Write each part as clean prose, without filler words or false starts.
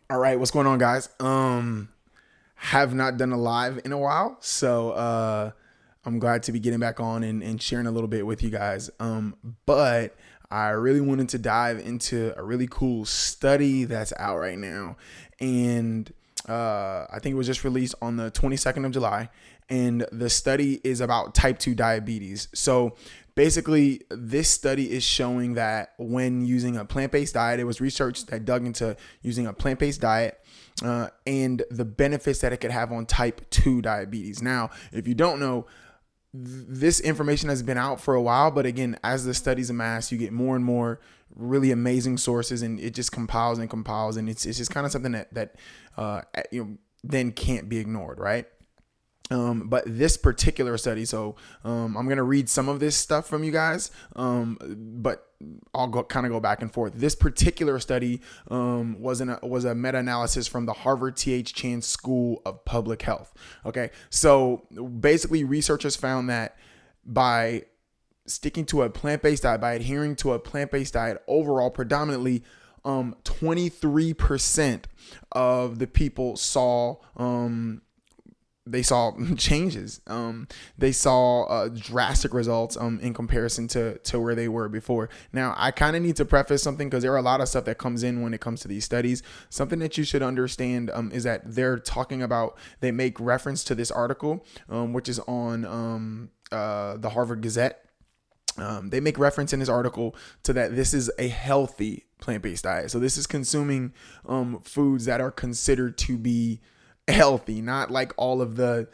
All right, what's going on, guys? Have not done a live in a while, so I'm glad to be getting back on and sharing a little bit with you guys. But I really wanted to dive into a really cool study that's out right now, and I think it was just released on the 22nd of July, and the study is about type 2 diabetes. So basically, this study is showing that when using a plant-based diet, it was research that dug into using a plant-based diet and the benefits that it could have on type 2 diabetes. Now, if you don't know, this information has been out for a while, but again, as the studies amass, you get more and more really amazing sources, and it just compiles and compiles, and it's just kind of something that then can't be ignored, right? But this particular study, so I'm gonna read some of this stuff from you guys, but I'll go back and forth. This particular study was a meta-analysis from the Harvard T.H. Chan School of Public Health. Okay, so basically, researchers found that by sticking to a plant-based diet, by adhering to a plant-based diet overall, predominantly 23% of the people saw they saw changes. They saw drastic results in comparison to where they were before. Now, I kind of need to preface something because there are a lot of stuff that comes in when it comes to these studies. Something that you should understand is that they make reference to this article, which is on the Harvard Gazette. They make reference in this article to that this is a healthy plant-based diet. So this is consuming foods that are considered to be healthy, not like all of the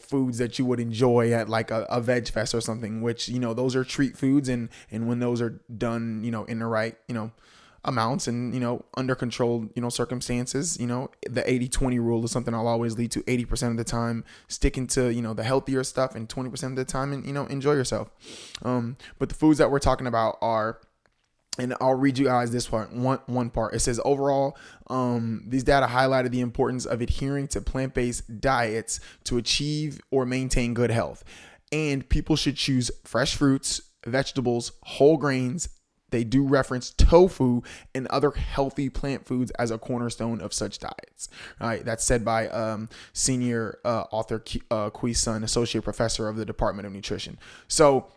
foods that you would enjoy at like a veg fest or something, which those are treat foods, and when those are done in the right amounts and under controlled circumstances, the 80-20 rule is something I'll always lead to. 80% of the time sticking to the healthier stuff, and 20% of the time and enjoy yourself. But the foods that we're talking about are, and I'll read you guys this part. One part. It says overall, these data highlighted the importance of adhering to plant-based diets to achieve or maintain good health. And people should choose fresh fruits, vegetables, whole grains. They do reference tofu and other healthy plant foods as a cornerstone of such diets. All right, that's said by senior author Kui Sun, associate professor of the Department of Nutrition. So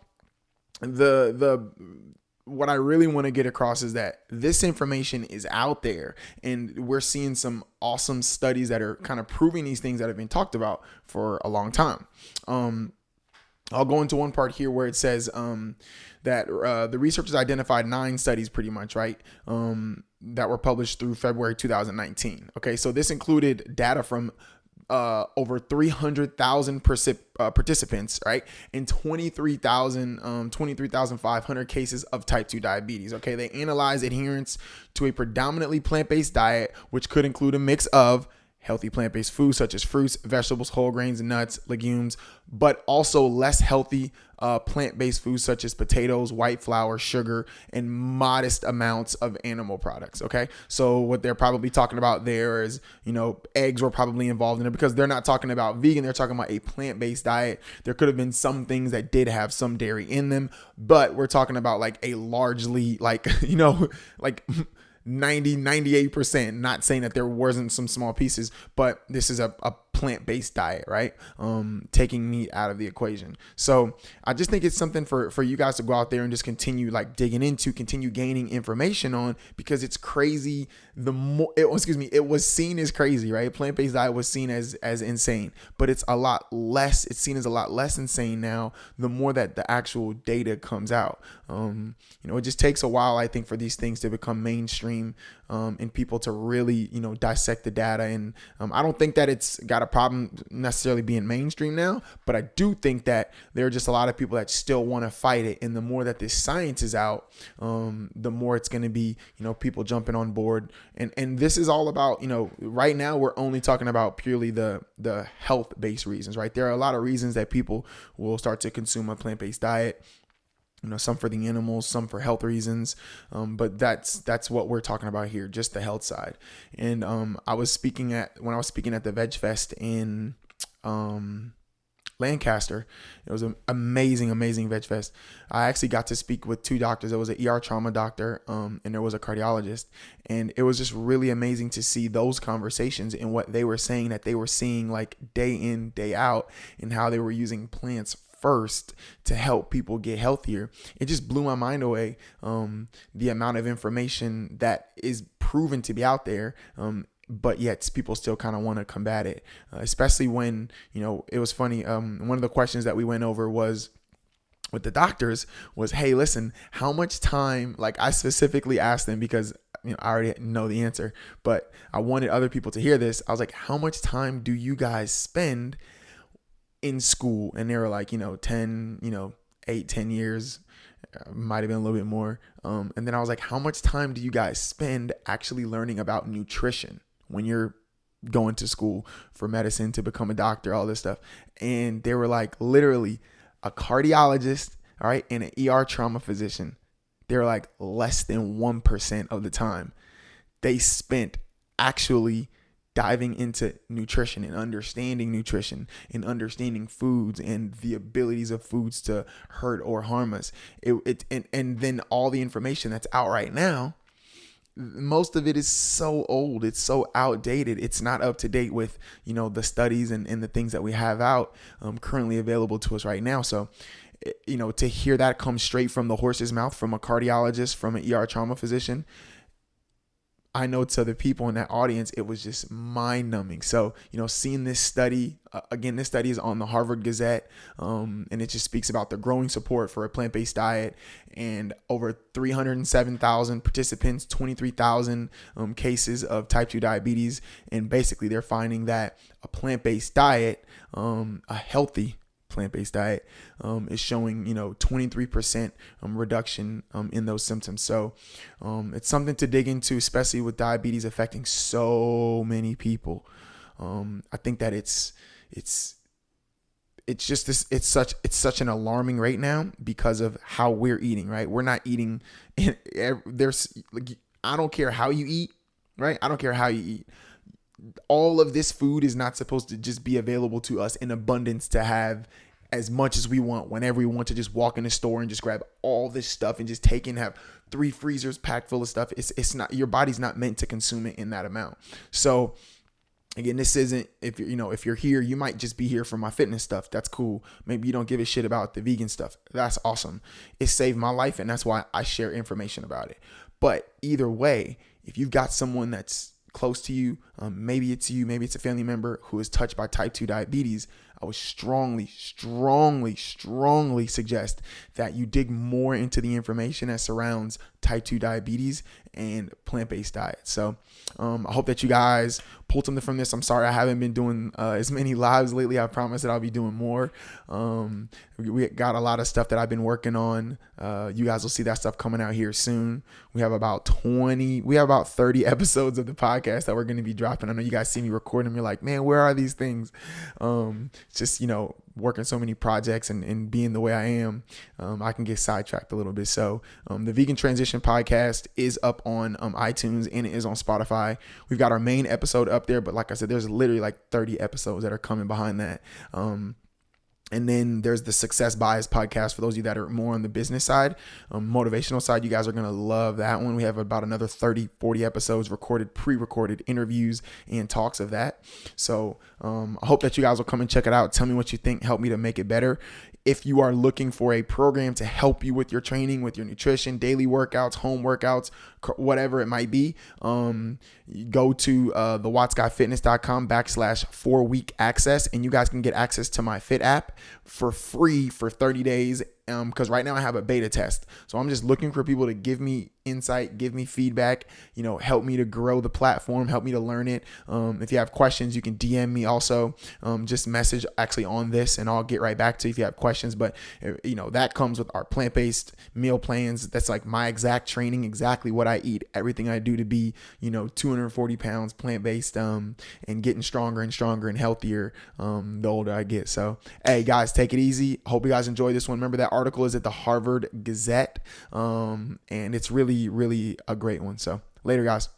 the what I really want to get across is that this information is out there, and we're seeing some awesome studies that are kind of proving these things that have been talked about for a long time. I'll go into one part here where it says that the researchers identified 9 studies pretty much, right, that were published through February 2019. Okay, so this included data from over 300,000 participants, right, and 23,500 cases of type 2 diabetes. Okay, they analyzed adherence to a predominantly plant-based diet, which could include a mix of healthy plant-based foods such as fruits, vegetables, whole grains, nuts, legumes, but also less healthy plant-based foods such as potatoes, white flour, sugar, and modest amounts of animal products. Okay, so what they're probably talking about there is, eggs were probably involved in it, because they're not talking about vegan, they're talking about a plant-based diet. There could have been some things that did have some dairy in them, but we're talking about like a largely like 98%, not saying that there wasn't some small pieces, but this is a plant-based diet, right? Taking meat out of the equation. So I just think it's something for you guys to go out there and just continue like digging into, continue gaining information on, because it's crazy. It was seen as crazy, right? Plant-based diet was seen as insane, but it's seen as a lot less insane now, the more that the actual data comes out. It just takes a while, I think, for these things to become mainstream, and people to really, dissect the data. And I don't think that it's got a problem necessarily being mainstream now, but I do think that there are just a lot of people that still want to fight it. And the more that this science is out, the more it's going to be, people jumping on board. And this is all about, right now we're only talking about purely the health-based reasons, right? There are a lot of reasons that people will start to consume a plant-based diet. Some for the animals, some for health reasons, but that's what we're talking about here, just the health side. And when I was speaking at the Veg Fest in Lancaster. It was an amazing Veg Fest. I actually got to speak with two doctors. There was an ER trauma doctor, and there was a cardiologist. And it was just really amazing to see those conversations and what they were saying that they were seeing like day in, day out, and how they were using plants first to help people get healthier. It just blew my mind away, the amount of information that is proven to be out there, but yet people still kind of want to combat it, especially when, it was funny. One of the questions that we went over was with the doctors was, hey, listen, how much time, like I specifically asked them because I already know the answer, but I wanted other people to hear this. I was like, how much time do you guys spend in school? And they were like, 10, 8-10 years, might have been a little bit more. And then I was like, how much time do you guys spend actually learning about nutrition when you're going to school for medicine to become a doctor, all this stuff? And they were like, literally a cardiologist, all right, and an ER trauma physician, they're like less than 1% of the time they spent actually diving into nutrition and understanding foods and the abilities of foods to hurt or harm us. And then all the information that's out right now, most of it is so old. It's so outdated. It's not up to date with, the studies and the things that we have out currently available to us right now. So, to hear that come straight from the horse's mouth, from a cardiologist, from an ER trauma physician, I know to the people in that audience, it was just mind numbing. So, seeing this study, again, this study is on the Harvard Gazette, and it just speaks about the growing support for a plant-based diet, and over 307,000 participants, 23,000 cases of type 2 diabetes. And basically they're finding that a plant-based diet, a healthy plant-based diet, is showing 23% reduction in those symptoms. So it's something to dig into, especially with diabetes affecting so many people. I think that it's just this, it's such an alarming rate now because of how we're eating, right? We're not eating, I don't care how you eat, right? I don't care how you eat. All of this food is not supposed to just be available to us in abundance to have as much as we want, whenever we want, to just walk in the store and just grab all this stuff and just take and have 3 freezers packed full of stuff. It's not, your body's not meant to consume it in that amount. So again, this isn't, if you're here, you might just be here for my fitness stuff. That's cool. Maybe you don't give a shit about the vegan stuff. That's awesome. It saved my life, and that's why I share information about it. But either way, if you've got someone that's close to you, maybe it's you, maybe it's a family member who is touched by type 2 diabetes, I would strongly suggest that you dig more into the information that surrounds type 2 diabetes and plant-based diet. So I hope that you guys pulled something from this. I'm sorry I haven't been doing as many lives lately. I promise that I'll be doing more. We got a lot of stuff that I've been working on. You guys will see that stuff coming out here soon. We have about 30 episodes of the podcast that we're going to be dropping. I know you guys see me recording them. You're like, man, where are these things? Just, working so many projects and being the way I am, I can get sidetracked a little bit. So the Vegan Transition Podcast is up on iTunes, and it is on Spotify. We've got our main episode up there, but like I said, there's literally like 30 episodes that are coming behind that. And then there's the Success Bias podcast for those of you that are more on the business side, motivational side. You guys are going to love that one. We have about another 30-40 episodes recorded, pre-recorded interviews and talks of that. So I hope that you guys will come and check it out. Tell me what you think. Help me to make it better. If you are looking for a program to help you with your training, with your nutrition, daily workouts, home workouts, whatever it might be, go to thewattsguyfitness.com/4-week access, and you guys can get access to my Fit app for free for 30 days. Because right now I have a beta test. So I'm just looking for people to give me insight, give me feedback, help me to grow the platform, help me to learn it. If you have questions, you can DM me also. Just message actually on this, and I'll get right back to you if you have questions. But that comes with our plant-based meal plans. That's like my exact training, exactly what I eat, everything I do to be 240 pounds plant-based, and getting stronger and stronger and healthier the older I get. So hey guys, take it easy. Hope you guys enjoy this one. Remember, that article is at the Harvard Gazette, and it's really a great one. So later, guys.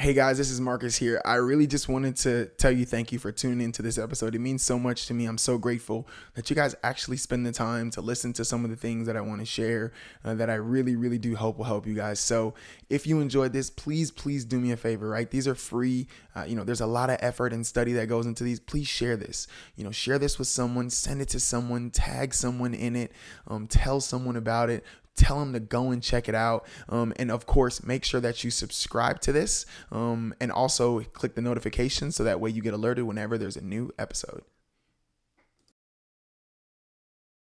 Hey guys, this is Marcus here. I really just wanted to tell you thank you for tuning into this episode. It means so much to me. I'm so grateful that you guys actually spend the time to listen to some of the things that I want to share that I really, really do hope will help you guys. So if you enjoyed this, please do me a favor, right? These are free. There's a lot of effort and study that goes into these. Please share this. Share this with someone, send it to someone, tag someone in it, tell someone about it. Tell them to go and check it out. And of course, make sure that you subscribe to this and also click the notifications so that way you get alerted whenever there's a new episode.